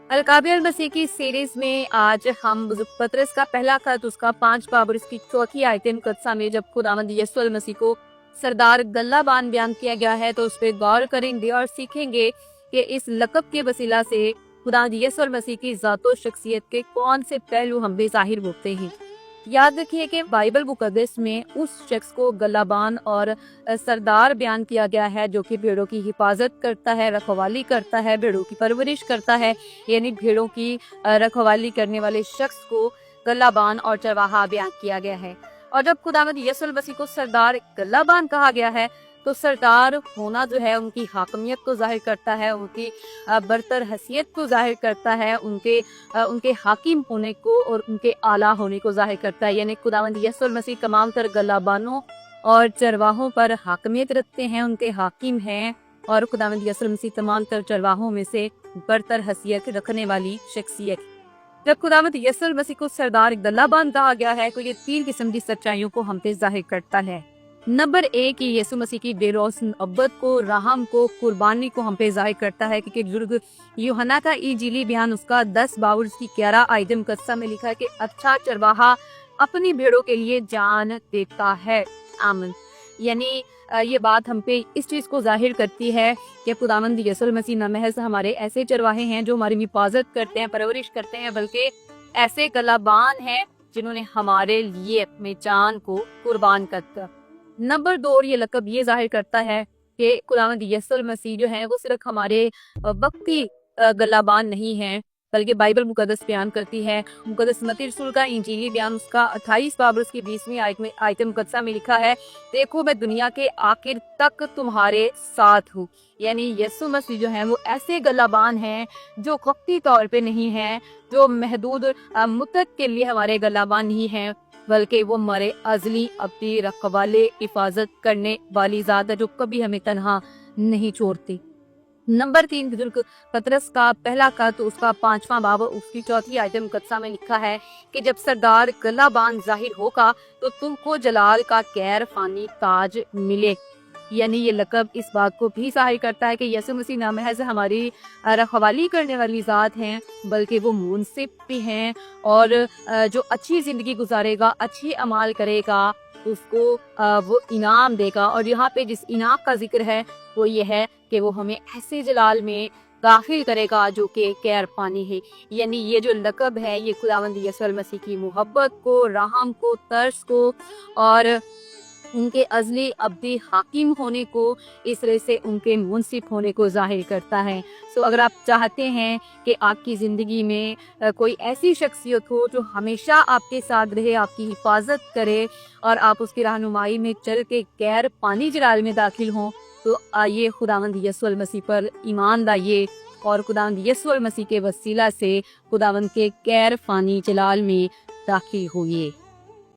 अलकाबिर मसीह की सीरीज में आज हम पतरस का पहला खत उसका 5 बाब और इसकी चौथी आयत मुकद्दसा में जब खुदावंद यीशु मसीह को सरदार गल्लाबान बयान किया गया है तो उस पर गौर करेंगे और सीखेंगे कि इस लक़ब के वसीला से खुदावंद यीशु मसीह की ज़ातो शख्सियत के कौन से पहलू हमें ज़ाहिर होते हैं। याद रखिए कि बाइबल मुकद्दस में उस शख्स को गल्लाबान और सरदार बयान किया गया है जो कि भेड़ों की हिफाजत करता है, रखवाली करता है, भेड़ों की परवरिश करता है, यानी भेड़ों की रखवाली करने वाले शख्स को गल्लाबान और चरवाहा बयान किया गया है। और जब खुदावंद यीशु मसीह को सरदार गल्लाबान कहा गया है तो सरदार होना जो है उनकी हाकमियत को जाहिर करता है, उनकी बरतर हैसियत को जाहिर करता है, उनके हाकिम होने को और उनके आला होने को जाहिर करता है। यानी खुदावंद यीशु मसीह तमाम तर गल्लाबानों और चरवाहों पर हाकमियत रखते हैं, उनके हाकिम हैं और खुदावंद यीशु मसीह तमाम तर चरवाहों में से बरतर हैसियत रखने वाली शख्सियत। जब खुदावंद यीशु मसीह को सरदार गल्लाबान कहा गया है तो ये 3 किस्म की सच्चाइयों को हम पे जाहिर करता है। नंबर 1 यीशु मसीह की बेरोस मोहब्बत को, रहम को, कुर्बानी को हम पे जाहिर करता है क्योंकि बुजुर्ग यूहन्ना का इंजीली बयान उसका 10 बाब उसकी 11 आयत मुकद्दसा में लिखा है कि अच्छा चरवाहा अपनी भेड़ों के लिए जान देता है। आमीन। यानी ये बात हम पे इस चीज को जाहिर करती है कि खुदावंद यीशु मसीह न महज हमारे ऐसे चरवाहे हैं जो हमारी हिफाजत करते हैं, परवरिश करते हैं, बल्कि ऐसे गल्लाबान हैं जिन्होंने हमारे लिए अपनी जान को कुर्बान कर दिया। नंबर 2 ये लक़ब ये जाहिर करता है कि खुदावंद यीशु मसीह जो है वो सिर्फ हमारे वक्ती गल्लाबान नहीं है, बल्कि बाइबल मुकद्दस बयान करती है। मुकद्दस मत्ती रसूल का इंजीली बयान उसका 28 बाब उसकी 20वीं आयत मुकद्दसा में लिखा है, देखो मैं दुनिया के आखिर तक तुम्हारे साथ हूँ। यानी यीशु मसीह जो है वो ऐसे गल्लाबान हैं जो वक्ती तौर पे नहीं है, जो महदूद मुद्दत के लिए हमारे गल्लाबान नहीं है, बल्कि वो हमारे अजली अपनी रखवाले हिफाजत करने वाली ज़ात है जो कभी हमें तन्हा नहीं छोड़ती। नंबर 3 बुजुर्ग पतरस का पहला खत उसका 5वां बाब उसकी 4थी आयत मुकद्दसा में लिखा है कि जब सरदार गल्लाबान जाहिर होगा तो तुमको जलाल का गैर फानी ताज मिले। यानी ये लक़ब इस बात को भी जाहिर करता है कि यीशु मसीह ना महज हमारी रखवाली करने वाली ज़ात हैं, बल्कि वो मुंसिफ भी हैं और जो अच्छी ज़िंदगी गुजारेगा, अच्छी अमाल करेगा, उसको वो इनाम देगा। और यहाँ पे जिस इनाम का जिक्र है वो ये है कि वो हमें ऐसे जलाल में दाखिल करेगा जो कि गैर पानी है। यानी ये जो लक़ब है ये खुदावंद यीशु मसीह की मोहब्बत को, रहम को, तरस को और उनके अजली अब्दी हाकिम होने को, इस तरह से उनके मुंसिफ होने को जाहिर करता है। सो अगर आप चाहते हैं कि आपकी ज़िंदगी में कोई ऐसी शख्सियत हो जो हमेशा आपके साथ रहे, आपकी हिफाजत करे और आप उसकी रहनुमाई में चल के गैर पानी जलाल में दाखिल हों, तो आइए खुदावंद यीशु मसीह पर ईमान लाइए और खुदावंद यीशु मसीह के वसीला से खुदावंद के गैर फानी जलाल में दाखिल होइए।